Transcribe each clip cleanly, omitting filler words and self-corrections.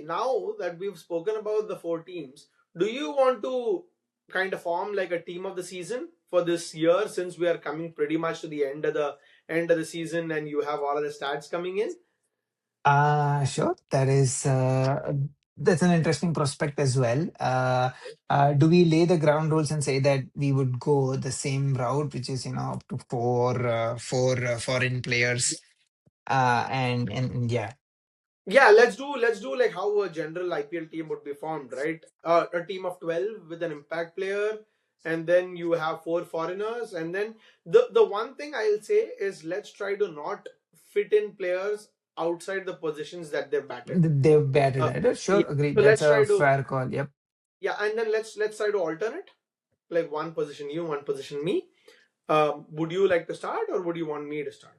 now that we've spoken about the four teams, do you want to kind of form like a team of the season for this year, since we are coming pretty much to the end of the season and you have all of the stats coming in? Sure. That's an interesting prospect as well. Do we lay the ground rules and say that we would go the same route, which is up to four foreign players? And yeah, Yeah, let's do like how a general IPL team would be formed, right? A team of 12 with an impact player, and then you have four foreigners, and then the one thing I'll say is let's try to not fit in players outside the positions that they've batted. they've batted Uh, at it. Sure, yeah. agreed. So That's let's a try to fair call. Yep. yeah, and then let's try to alternate, like one position you, one position me. Would you like to start, or would you want me to start?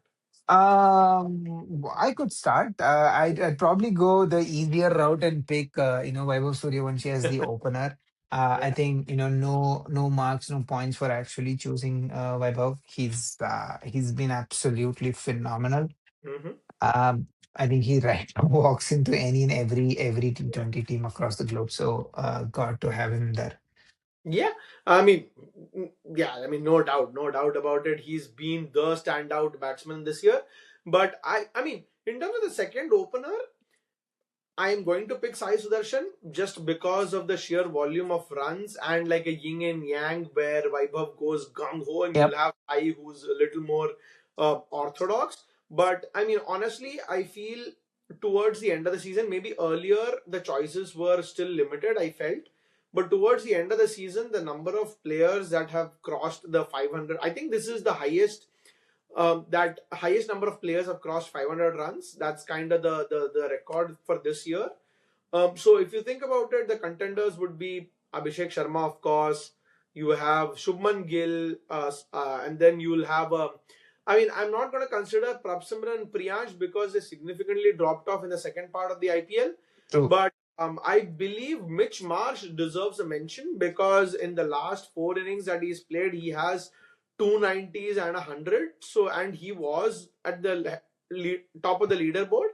I could start. I'd probably go the easier route and pick, Vaibhav Suryavanshi as the opener. I Yeah. think, no marks, no points for actually choosing Vaibhav. He's been absolutely phenomenal. Hmm. I think he right now walks into any and every Yeah. T20 team across the globe. So, got to have him there. Yeah, I mean, yeah, I mean, no doubt about it. He's been the standout batsman this year. But I mean, in terms of the second opener, I am going to pick Sai Sudarshan just because of the sheer volume of runs and like a yin and yang where Vaibhav goes gung ho and Yep. you'll have Sai who's a little more orthodox. But I mean, honestly, I feel towards the end of the season, maybe earlier the choices were still limited, I felt. But towards the end of the season, the number of players that have crossed the 500, I think this is the highest that highest number of players have crossed 500 runs. That's kind of the record for this year. So if you think about it, the contenders would be Abhishek Sharma, of course. You have Shubman Gill, and then you'll have I mean, I'm not going to consider Prabhsimran and Priyansh because they significantly dropped off in the second part of the IPL. True. But I believe Mitch Marsh deserves a mention because in the last four innings that he's played, he has two 90s and 100. So, and he was at the top of the leaderboard.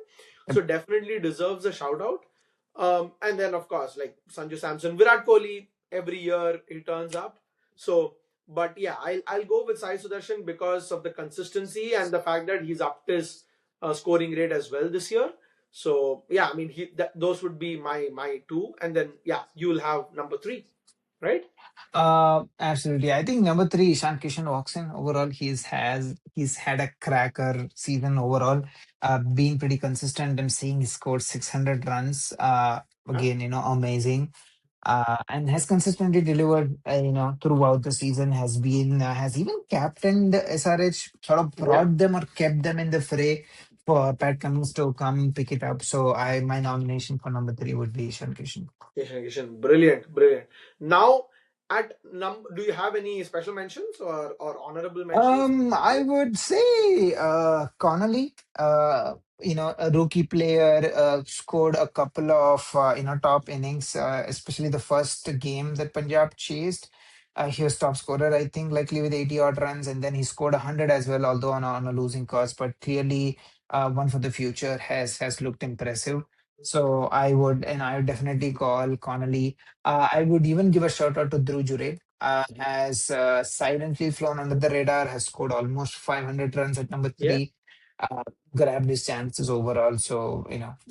So, Yep. definitely deserves a shout out. And then, of course, like Sanju Samson, Virat Kohli, every year he turns up. So, but yeah, I'll go with Sai Sudarshan because of the consistency and the fact that he's upped his scoring rate as well this year. So yeah, I mean, those would be my two, and then yeah, you'll have number three, right? Absolutely. I think number three, Ishan Kishan walks in. Overall, he's had a cracker season overall, being pretty consistent. I'm seeing he scored 600 runs. Huh? Again, amazing. And has consistently delivered, throughout the season. Has even captained SRH, sort of Yeah, brought them or kept them in the fray for Pat Cummins to come pick it up. So, my nomination for number three would be Ishan Kishan. Kishan, brilliant, brilliant. Now, do you have any special mentions or honorable mentions? I would say Connolly, a rookie player, scored a couple of top innings, especially the first game that Punjab chased. He was top scorer, I think, likely with 80 odd runs, and then he scored 100 as well, although on a losing cause. But clearly, one for the future has looked impressive. So I would definitely call Connolly. I would even give a shout out to Dhruv Jure, has silently flown under the radar, has scored almost 500 runs at number Yeah, three, uh, grabbed his chances overall. So,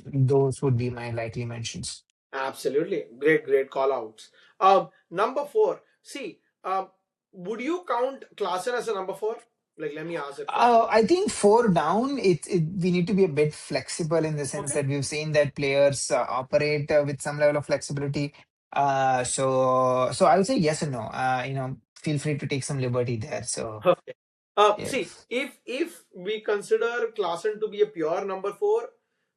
those would be my likely mentions. absolutely. Great call outs. Number four. See, would you count Klassen as a number four? Like, let me ask it first. I think four down, we need to be a bit flexible in the sense Okay. that we've seen that players operate with some level of flexibility. So I would say yes and no. Feel free to take some liberty there. So, Okay. yeah. See, if we consider Klassen to be a pure number four,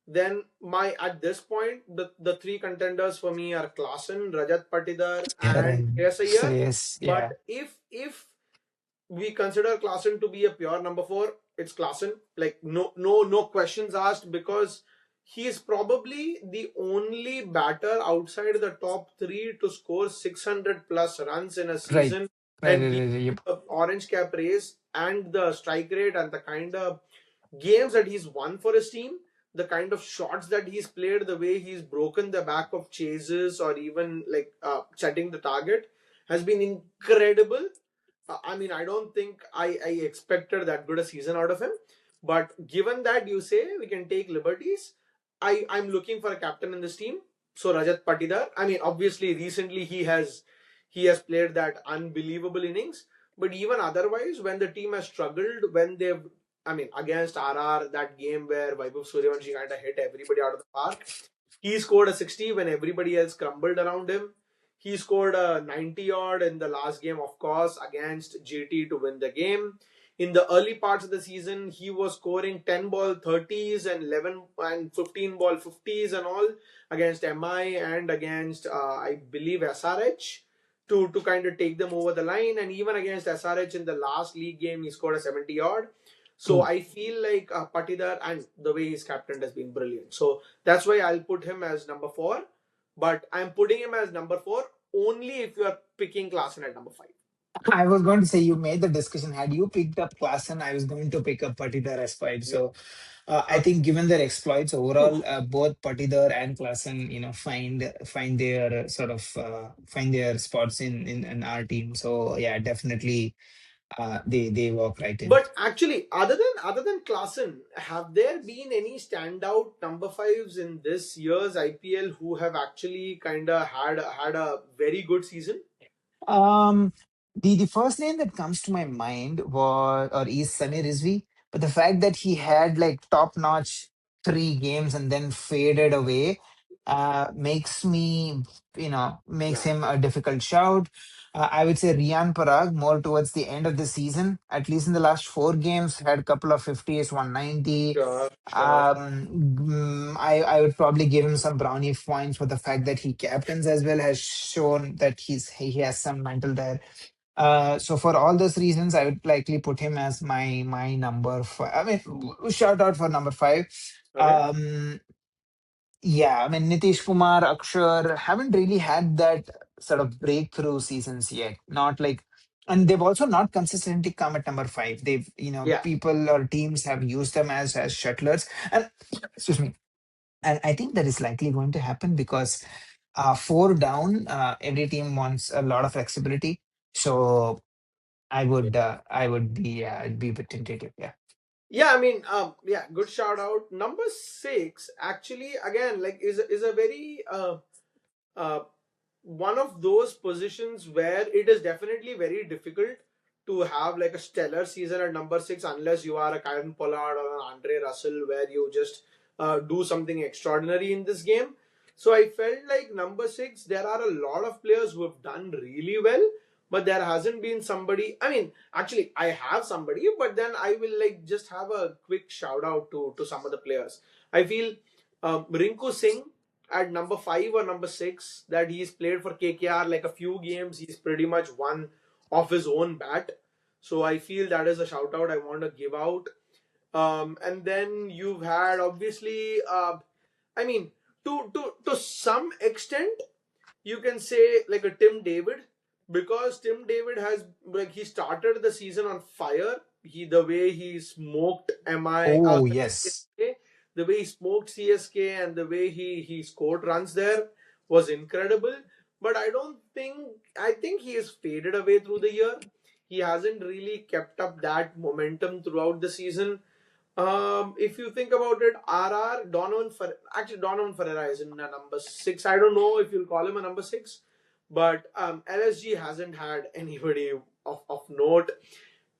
then my at this point the three contenders for me are Klassen, Rajat Patidar, Yeah, and and Shreyas Iyer. Shreyas, But yeah. if we consider Klassen to be a pure number four, it's Klassen. Like no questions asked because he is probably the only batter outside the top three to score 600 plus runs in a Right. season Right, and right, be right, yep. the orange cap race and the strike rate and the kind of games that he's won for his team. the kind of shots that he's played, the way he's broken the back of chases or even like setting the target has been incredible. I mean, I don't think I expected that good a season out of him. But given that you say we can take liberties, I'm looking for a captain in this team. So Rajat Patidar. I mean, obviously, recently he has played that unbelievable innings. But even otherwise, when the team has struggled, when they've, I mean, against RR, that game where Vaibhav Suryavanshi kind of hit everybody out of the park, he scored a 60 when everybody else crumbled around him. He scored a 90 odd in the last game, of course, against GT to win the game. In the early parts of the season, he was scoring 10 ball 30s and 11 and 15 ball 50s and all against MI and against, I believe, SRH to kind of take them over the line. And even against SRH in the last league game, he scored a 70 odd. So True. I feel like Patidar and the way he's captained has been brilliant. So that's why I'll put him as number four. But I'm putting him as number four only if you are picking Klassen at number five. I was going to say you made the discussion. Had you picked up Klassen, I was going to pick up Patidar as five. Yeah. So I think given their exploits Oof. overall, both Patidar and Klassen, find their find their spots in our team. So yeah, definitely they walk right in. But actually, other than Klassen, have there been any standout number fives in this year's IPL who have actually kind of had a very good season? Um, the first name that comes to my mind was or is Samir Rizvi, but the fact that he had like top notch 3 games and then faded away makes me makes Yeah, him a difficult shout. I would say Rian Parag more towards the end of the season, at least in the last 4 games, had a couple of 50s, 190. sure, sure. I would probably give him some brownie points for the fact that he captains as well, has shown that he has some mental there. So for all those reasons, I would likely put him as my number five. I mean, shout out for number five. Okay. Um, yeah, I mean Nitish Kumar, Akshar haven't really had that sort of breakthrough seasons yet. Not like, and they've also not consistently come at number five. They've, Yeah. people or teams have used them as shuttlers, and excuse me, and I think that is likely going to happen because four down, every team wants a lot of flexibility. So I'd be a bit tentative. Yeah. Yeah, I mean, yeah, good shout out. Number six, actually, again, like is a very uh one of those positions where it is definitely very difficult to have like a stellar season at number six unless you are a Karen Pollard or an Andre Russell where you just do something extraordinary in this game. So I felt like number six, there are a lot of players who have done really well, but there hasn't been somebody. I mean, actually, I have somebody, but then I will like just have a quick shout out to some of the players. I feel Rinku Singh at number five or number six that he's played for KKR like a few games. He's pretty much won off his own bat. So I feel that is a shout out I want to give out. And then you've had obviously, I mean, to some extent, you can say like a Tim David because Tim David has like he started the season on fire. The way he smoked MI Oh sorry, yes. CSK, the way he smoked CSK and the way he scored runs there was incredible. But I think he has faded away through the year. He hasn't really kept up that momentum throughout the season. If you think about it, RR actually Donovan Ferreira is in a number six. I don't know if you'll call him a number six, but LSG hasn't had anybody of note.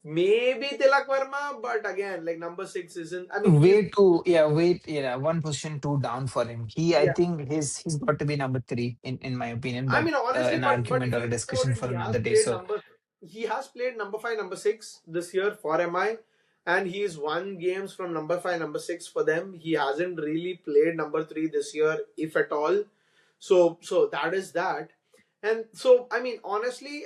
Maybe Tilak Verma, but again, like number six isn't. I mean, he's One position too down for him. I yeah. think he's got to be number three in my opinion, I but mean, honestly, an but argument if or you a think about discussion it, for another day. So he has played number five, number six this year for MI, and he's won games from number five, number six for them. He hasn't really played number three this year, if at all. So that is that. And so I mean, honestly,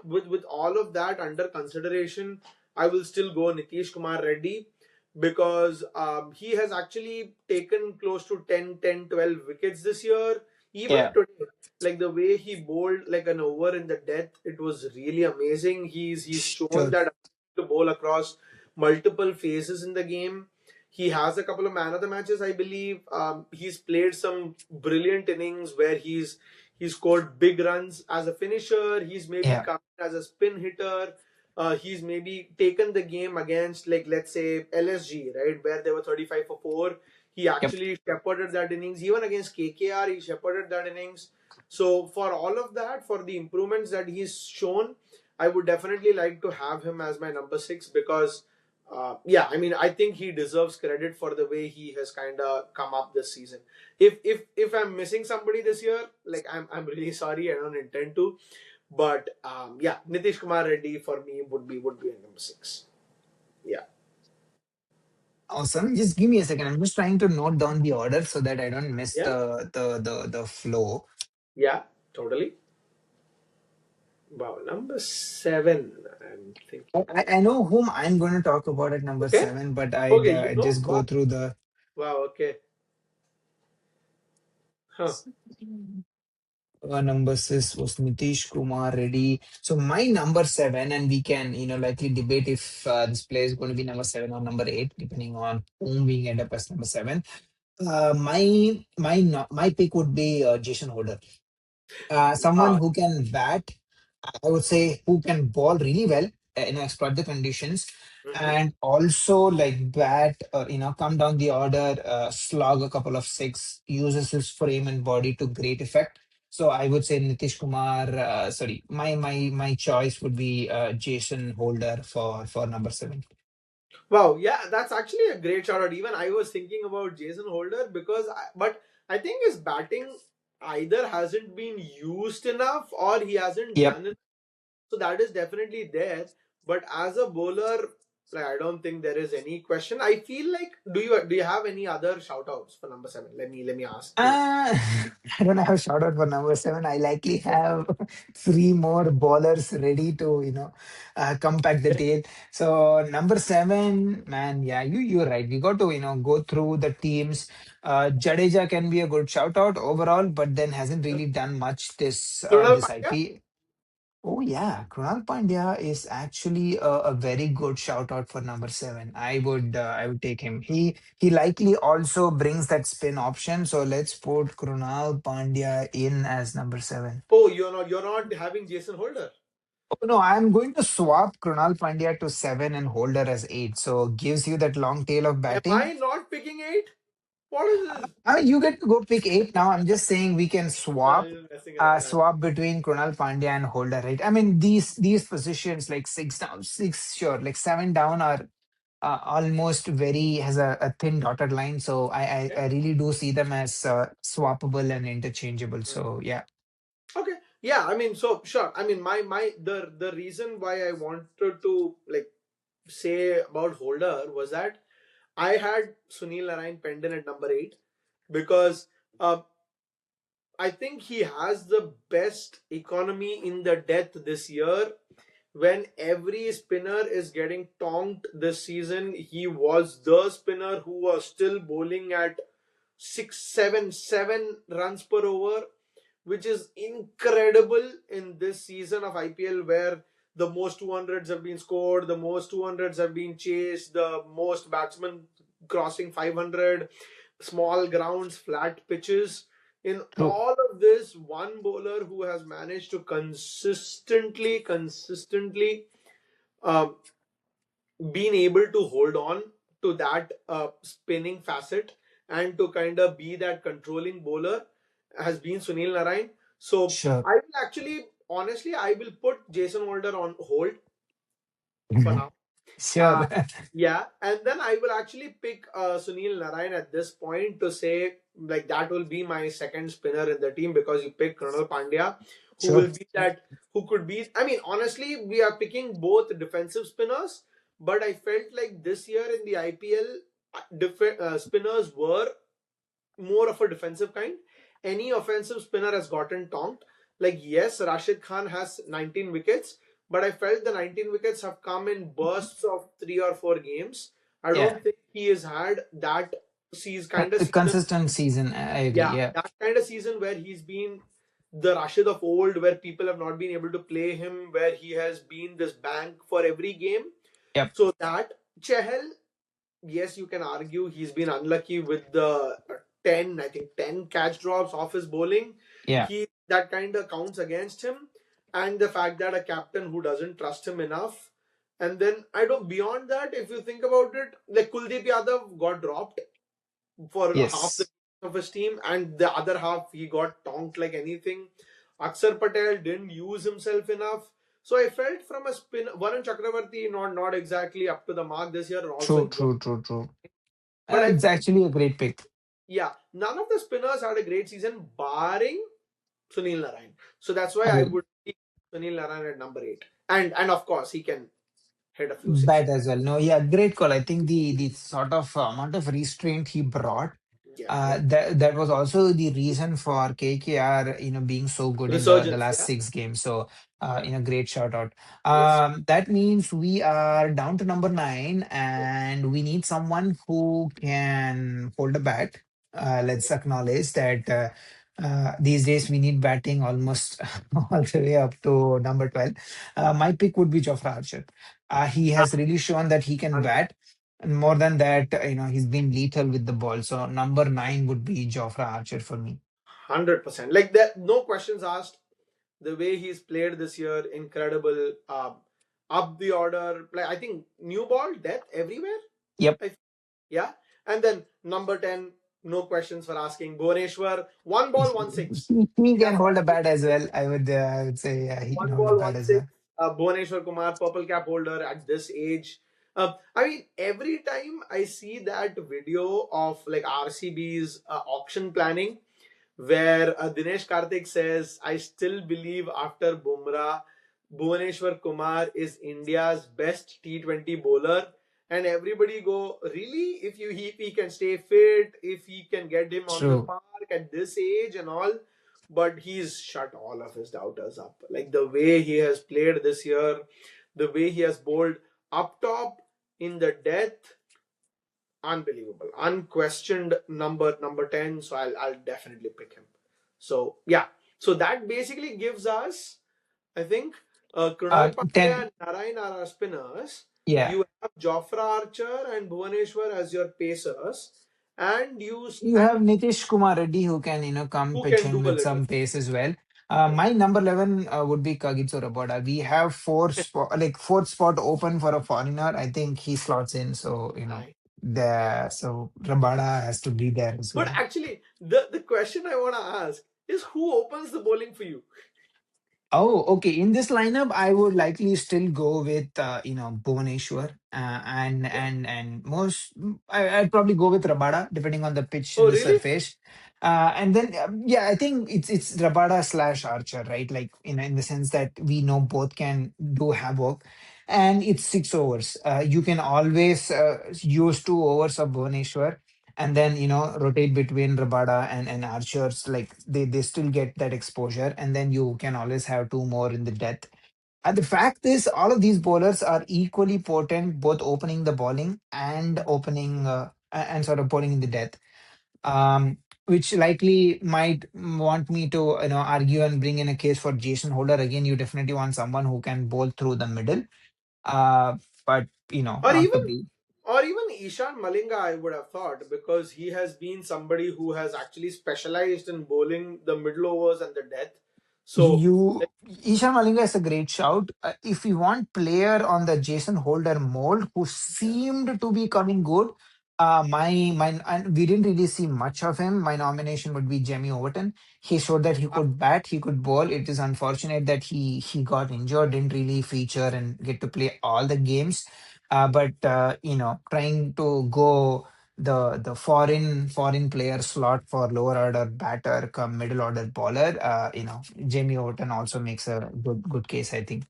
with all of that under consideration, I will still go Nitish Kumar Reddy because he has actually taken close to 10, 10, 12 wickets this year. Even yeah, today, like the way he bowled like an over in the death, it was really amazing. He's shown sure. that ability to bowl across multiple phases in the game. He has a couple of man of the matches, I believe. He's played some brilliant innings where he's scored big runs as a finisher. He's maybe Yeah. come in as a spin hitter. He's maybe taken the game against, like, let's say LSG, right, where they were 35 for 4. He Yep. actually shepherded that innings. Even against KKR, he shepherded that innings. So for all of that, for the improvements that he's shown, I would definitely like to have him as my number 6, because yeah, I mean, I think he deserves credit for the way he has kind of come up this season. If I'm missing somebody this year, like, I'm really sorry. I don't intend to, but yeah, Nitish Kumar Reddy for me would be a number 6. Yeah, Awesome. Just give me a second. I'm just trying to note down the order so that I don't miss yeah, the flow. yeah, totally. Wow, number 7. I'm thinking. I know whom I'm going to talk about at number Okay, 7, but I'd okay, you know, just go wow, through the wow, okay, huh, number 6 was Nitish Kumar Reddy. So my number 7, and we can likely debate if this player is going to be number 7 or number 8, depending on whom we end up as number 7. My pick would be Jason Holder. Someone wow. who can bat, I would say, who can ball really well, exploit the conditions, Mhm. and also like bat, come down the order, slog a couple of six, uses his frame and body to great effect. So I would say Nitish Kumar. Sorry, my choice would be Jason Holder for number 7. Wow, yeah, that's actually a great shout out. Even I was thinking about Jason Holder, but I think his batting either hasn't been used enough or he hasn't Yep. done it. So that is definitely there. But as a bowler, like, I don't think there is any question. I feel like, do you have any other shout outs for number 7? Let me ask you. Uh, I don't have a shout out for number 7. I likely have three more ballers ready to, come back the tail. So number 7, man, yeah, you're right. We got to, go through the teams. Jadeja can be a good shout out overall, but then hasn't really done much Krunal this Pandya? IP. Oh yeah, Krunal Pandya is actually a very good shout out for number 7. I would take him. He likely also brings that spin option. So let's put Krunal Pandya in as number 7. Oh, you're not having Jason Holder. Oh no, I'm going to swap Krunal Pandya to 7 and Holder as 8. So gives you that long tail of Am batting. I not picking 8? What is this? You get to go pick 8 now. I'm just saying we can No, swap I'm just messing around. swap between Krunal Pandya and Holder, right? I mean these positions like 6 down, 6 sure, like 7 down are almost very has a thin dotted line. So I Okay. really do see them as swappable and interchangeable. So yeah. Okay. Yeah, I mean, so sure. I mean, my the reason why I wanted to, like, say about Holder was that I had Sunil Narayan Pendon at number 8, because uh, I think he has the best economy in the death this year. When every spinner is getting tonked this season, he was the spinner who was still bowling at 6, 7, 7 runs per over, which is incredible in this season of IPL, where the most 200s have been scored, the most 200s have been chased, the most batsmen crossing 500, small grounds, flat pitches. In True. all of this, one bowler who has managed to consistently um, been able to hold on to that spinning facet and to kind of be that controlling bowler has been Sunil Narayan. So Sure. I will actually, honestly, I will put Jason Holder on hold for Mhm. now. Sure. Uh, yeah, and then I will actually pick Sunil Narayan at this point to say, like, that will be my second spinner in the team, because you pick Colonel Pandya, who Sure. will be that, who could be. I mean, honestly, we are picking both defensive spinners, but I felt like this year in the IPL, spinners were more of a defensive kind. Any offensive spinner has gotten tonked. Like, yes, Rashid Khan has 19 wickets, but I felt the 19 wickets have come in bursts of 3 or 4 games. I Yeah. don't think he has had that kind of A season. consistent season. I agree. Yeah, Yeah. that kind of season where he's been the Rashid of old, where people have not been able to play him, where he has been this bank for every game. Yep. So that Chehel, yes, you can argue he's been unlucky with the 10, I think 10 catch drops off his bowling. Yeah. He That kind of counts against him, and the fact that a captain who doesn't trust him enough. And then I don't beyond that, if you think about it, like Kuldeep Yadav got dropped for half the Yes. of his team, and the other half he got tonked like anything. Akshar Patel didn't use himself enough. So I felt from a spin, Varun Chakravarti not exactly up to the mark this year, and also True, injured. true, true, true. But I It's felt, actually a great pick. yeah, none of the spinners had a great season, barring Sunil Narayan. So that's why I Agree. would keep Sunil Narayan at number 8. And of course, he can hit a few Bat sixes. as well. No, yeah, great call. I think the sort of amount of restraint he brought, Yeah, yeah. that was also the reason for KKR, being so good in the Resurgence, last yeah. 6 games. So, Yeah. great shout out. Yes. That means we are down to number 9, and we need someone who can hold a bat. Let's acknowledge that these days we need batting almost all the way up to number 12. My pick would be Jofra Archer. He has really shown that he can bat. And more than that, he's been lethal with the ball. So number 9 would be Jofra Archer for me. 100%. Like that, no questions asked. The way he's played this year, incredible. Up the order, like I think new ball, death everywhere. Yep. I, yeah, and then number 10, no questions for asking. Bhuvaneshwar, one ball, one six. He He can has hold a always bat as well. I would say he can one hold a ball, bat one as six. well. Bhuvaneshwar Kumar, purple cap holder at this age. I mean, every time I see that video of like RCB's auction planning, where Dinesh Karthik says, I still believe after Bumrah, Bhuvaneshwar Kumar is India's best T20 bowler. And everybody go, really? If he can stay fit, if he can get him on the True. park at this age and all, but he's shut all of his doubters up. Like the way he has played this year, the way he has bowled up top in the death, unbelievable, unquestioned number 10. So I'll definitely pick him. So yeah, so that basically gives us, I think, Krunal Pandya 10. and Narayan are our spinners. Yeah. You have Jofra Archer and Bhuvaneshwar as your pacers, and You have Nitish Kumar Reddy who can, come who pitch can do in a with little. some pace as well. Correct. My number 11 would be Kagitso Rabada. We have fourth spot open for a foreigner. I think he slots in. So, Aye. so Rabada has to be there as But well. actually, the question I want to ask is who opens the bowling for you? Oh, okay. In this lineup, I would likely still go with Bhuvaneshwar, Yeah. and I'd probably go with Rabada depending on the pitch and Oh, the really? surface. And then yeah, I think it's Rabada slash Archer, right? Like in the sense that we know both can do havoc, and it's 6 overs. You can always use 2 overs of Bhuvaneshwar, and then rotate between Rabada and Archers. Like they still get that exposure, and then you can always have two more in the death. And the fact is, all of these bowlers are equally potent, both opening the bowling and opening and sort of bowling in the death. Um, which likely might want me to argue and bring in a case for Jason Holder. Again, you definitely want someone who can bowl through the middle. Uh, but Or not even to be. or even Ishan Malinga, I would have thought, because he has been somebody who has actually specialized in bowling the middle overs and the death. So, You like, Ishan Malinga is a great shout. If we want player on the Jason Holder mold who yeah. seemed to be coming good, my and we didn't really see much of him. My nomination would be Jamie Overton. He showed that he Uh, could bat, he could bowl. It is unfortunate that he got injured, didn't really feature and get to play all the games. But trying to go the foreign player slot for lower order batter come middle order bowler. Jamie Orton also makes a good case, I think.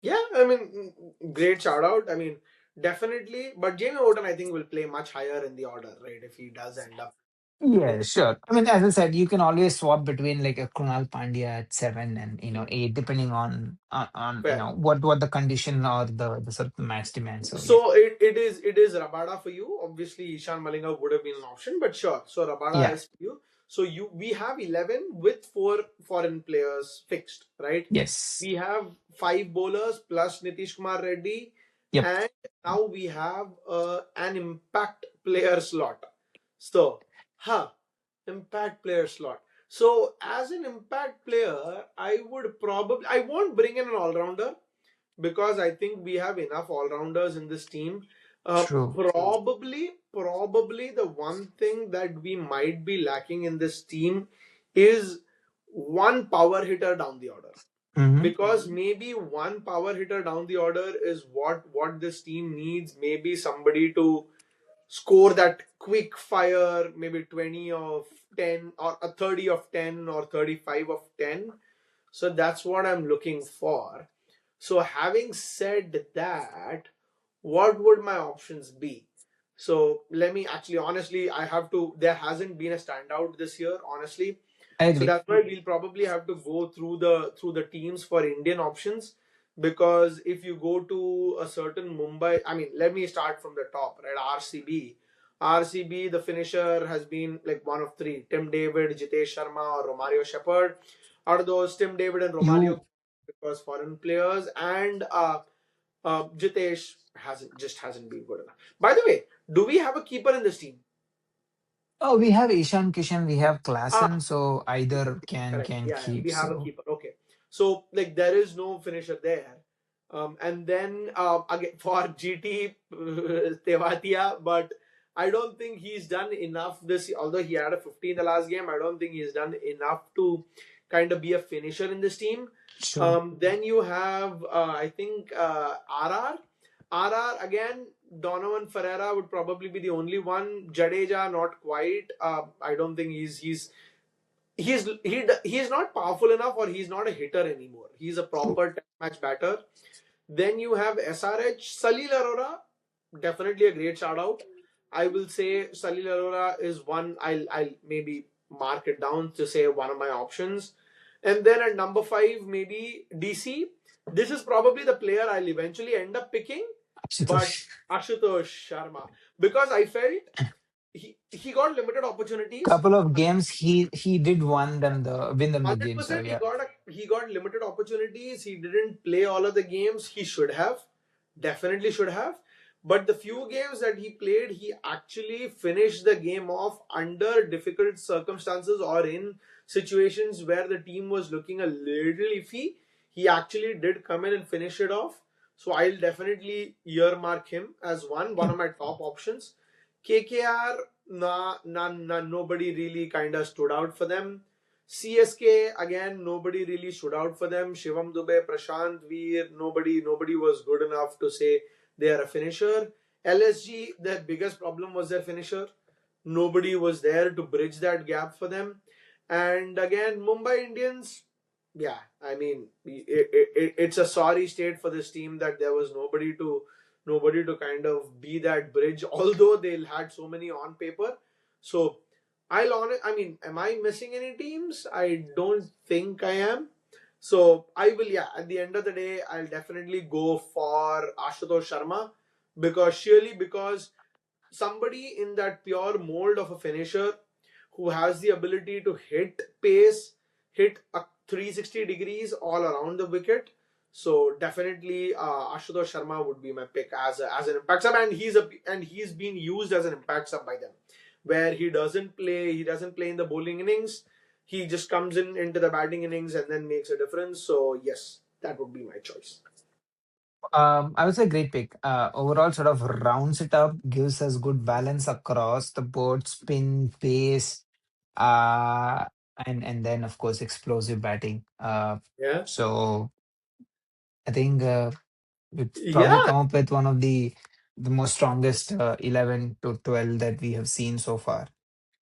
yeah, I mean, great shout out. I mean, definitely. But Jamie Orton, I think, will play much higher in the order, right? If he does end up Yeah, in sure. I mean, as I said, you can always swap between like a Krunal Pandya at 7 and 8, depending on fair. what the condition or the sort of match demand. So yeah, So it is Rabada for you. Obviously, Ishan Malinga would have been an option, but sure. So Rabada yeah, is for you. So we have 11 with 4 foreign players fixed, right? yes, We have 5 bowlers plus Nitish Kumar Reddy. Yep. and now we have an impact player slot. So, impact player slot. So, as an impact player, I won't bring in an all rounder because I think we have enough all rounders in this team. True. Probably the one thing that we might be lacking in this team is one power hitter down the order, Hmm. because maybe one power hitter down the order is what this team needs. Maybe somebody to score that quick fire, maybe 20 of 10 or a 30 of 10 or 35 of 10. So that's what I'm looking for. So having said that, what would my options be? So let me actually, honestly, I have to, there hasn't been a standout this year, honestly. I So agree. that's why we'll probably have to go through the teams for Indian options. Because if you go to a certain Mumbai, I mean, let me start from the top, right? RCB. RCB, the finisher has been like one of three: Tim David, Jitesh Sharma, or Romario Shepherd. Out of those, Tim David and Romario You because foreign players, and Jitesh hasn't been good enough. By the way, do we have a keeper in this team? Oh, we have Ishan Kishan, we have Ah, Klassen, so either correct. can Yeah, yeah, keep. we have a So keeper. Okay, so like there is no finisher there. And then again for GT Tewatia, but I don't think he's done enough this. Although he had a 50 in the last game, I don't think he's done enough to kind of be a finisher in this team. true. Then you have I think RR. RR again. Donovan Ferreira would probably be the only one. Jadeja not quite. I don't think he's not powerful enough, or he's not a hitter anymore. He's a True. proper test match batter. Then you have SRH Salil Arora, definitely a great shout out. I will say Salil Arora is one. I'll maybe mark it down to say one of my options. And then at number five, maybe DC. This is probably the player I'll eventually end up picking, but Ashutosh. Ashutosh Sharma, because I felt he got limited opportunities. Couple of games he did win them the game. So 100% yeah. he got limited opportunities. He didn't play all of the games. He should have, definitely should have. But the few games that he played, he actually finished the game off under difficult circumstances or in situations where the team was looking a little iffy. He actually did come in and finish it off. So I'll definitely earmark him as one Yep. of my top options. KKR, nobody really kind of stood out for them. CSK, again, nobody really stood out for them. Shivam Dubey, Prashant Veer, nobody was good enough to say they are a finisher. LSG, their biggest problem was their finisher. Nobody was there to bridge that gap for them. And again, Mumbai Indians, yeah, I mean, it's a sorry state for this team that there was nobody to kind of be that bridge. Although they had so many on paper, so I mean, am I missing any teams? I don't think I am. So I will, yeah. At the end of the day, I'll definitely go for Ashutosh Sharma, because somebody in that pure mold of a finisher who has the ability to hit pace, hit a 360 degrees all around the wicket. So definitely, Ashutosh Sharma would be my pick as an impact sub, and he's being used as an impact sub by them, where he doesn't play in the bowling innings. He just comes in into the batting innings and then makes a difference. So yes, that would be my choice. I would say great pick. Overall, sort of rounds it up, gives us good balance across the board, spin, pace, uh, and then of course explosive batting. Yeah. So I think we've probably Yeah, come up with one of the most strongest 11 to 12 that we have seen so far.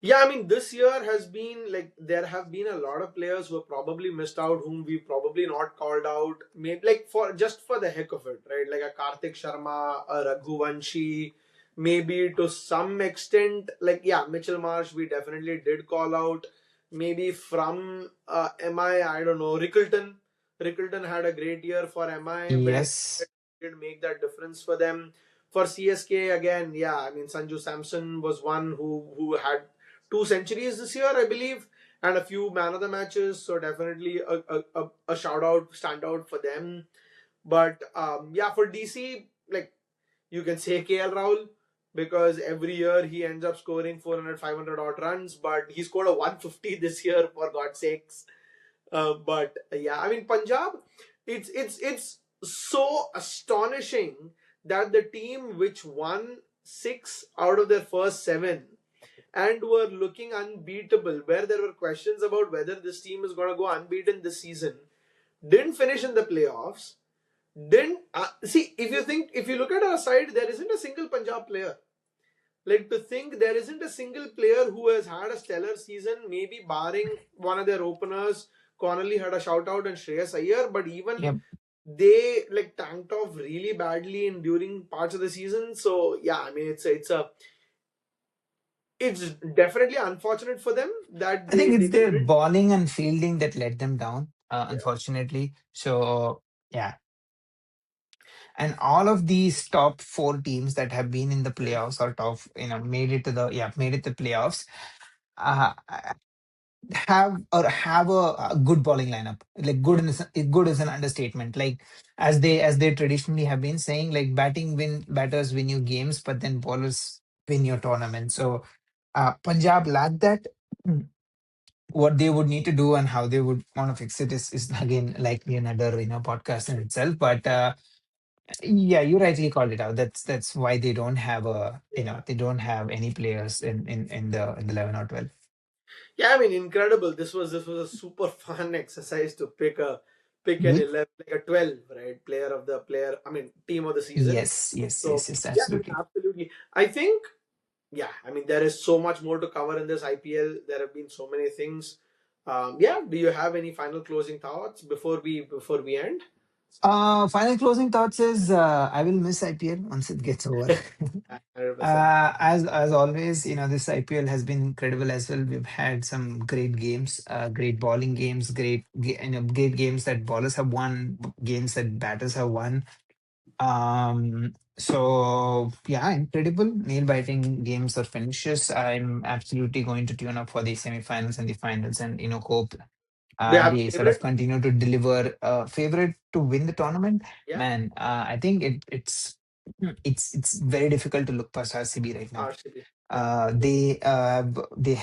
yeah, I mean, this year has been like there have been a lot of players who have probably missed out, whom we probably not called out. Maybe like for just for the heck of it, right? Like a Karthik Sharma, a Raghuvanshi, maybe to some extent, like yeah, Mitchell Marsh, we definitely did call out. Maybe from MI, I don't know, Rickleton. Rickleton had a great year for MI where Yes. he did make that difference for them. For CSK again, yeah, I mean Sanju Samson was one who had two centuries this year, I believe, and a few man of the matches. So definitely a shout out, stand out for them. But yeah, for DC. like you can say KL Rahul because every year he ends up scoring 400, 500 odd runs, but he scored a 150 this year for God's sakes. But yeah, I mean Punjab, it's so astonishing that the team which won six out of their first seven and were looking unbeatable, where there were questions about whether this team is going to go unbeaten this season, didn't finish in the playoffs. Didn't see if you look at our side, there isn't a single Punjab player. Like to think there isn't a single player who has had a stellar season, maybe barring one of their openers. Connolly had a shout out and Shreyas Iyer, but even Yep. they like tanked off really badly in during parts of the season. So yeah, I mean it's definitely unfortunate for them that I think they it's their couldn't. bowling and fielding that let them down, Yeah, unfortunately. So yeah, and all of these top four teams that have been in the playoffs or top, made it to the made it to playoffs, uh, have a good bowling lineup. Like good is an understatement. Like as they traditionally have been saying, like batters win you games, but then bowlers win your tournament. So Punjab lacked that. What they would need to do and how they would want to fix it is again likely another podcast in itself. But yeah, you rightly called it out. That's why they don't have yeah. they don't have any players in the 11 or 12. Yeah, I mean, incredible. This was a super fun exercise to pick an Ye- 11, like a 12, right? Player. I mean, team of the season. Yes, yes, So yes, yes, yeah, I mean, absolutely. absolutely. I think yeah, I mean, there is so much more to cover in this IPL. There have been so many things. Yeah, do you have any final closing thoughts before we end? Final closing thoughts is I will miss IPL once it gets over. 100%. As always, this IPL has been incredible as well. We've had some great games, great bowling games, great games that bowlers have won, games that batters have won. So yeah, incredible nail-biting games or finishes. I'm absolutely going to tune up for the semifinals and the finals, and hope Do you have they a sort of favorite? continue to deliver a favorite to win the tournament. Yeah, Man, I think it's very difficult to look past RCB right now. RCB. Yeah, absolutely. They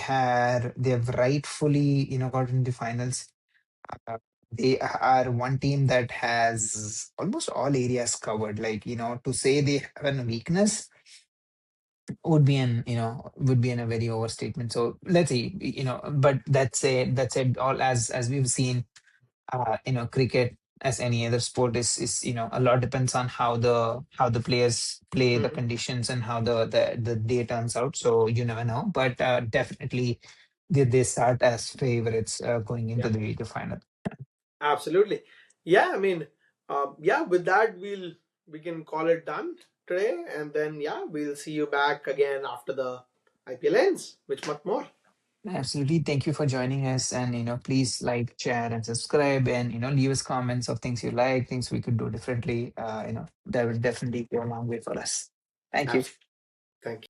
have rightfully gotten the finals. uh, they are one team that has almost all areas covered. Like, to say they have a weakness would be in a very overstatement. So let's see, but that's it all. As we've seen, cricket, as any other sport, is a lot depends on how the players play, the Mhm. conditions, and how the day turns out. So you never know, but definitely they start as favorites going into Yeah, the final. absolutely. Yeah, I mean, yeah. With that, we can call it done today, and then yeah, we'll see you back again after the IPL ends. Which much more? Absolutely. Thank you for joining us. And, please like, share, and subscribe, and, leave us comments of things you like, things we could do differently. That would definitely go a long way for us. Thank you. Absolutely. Thank you.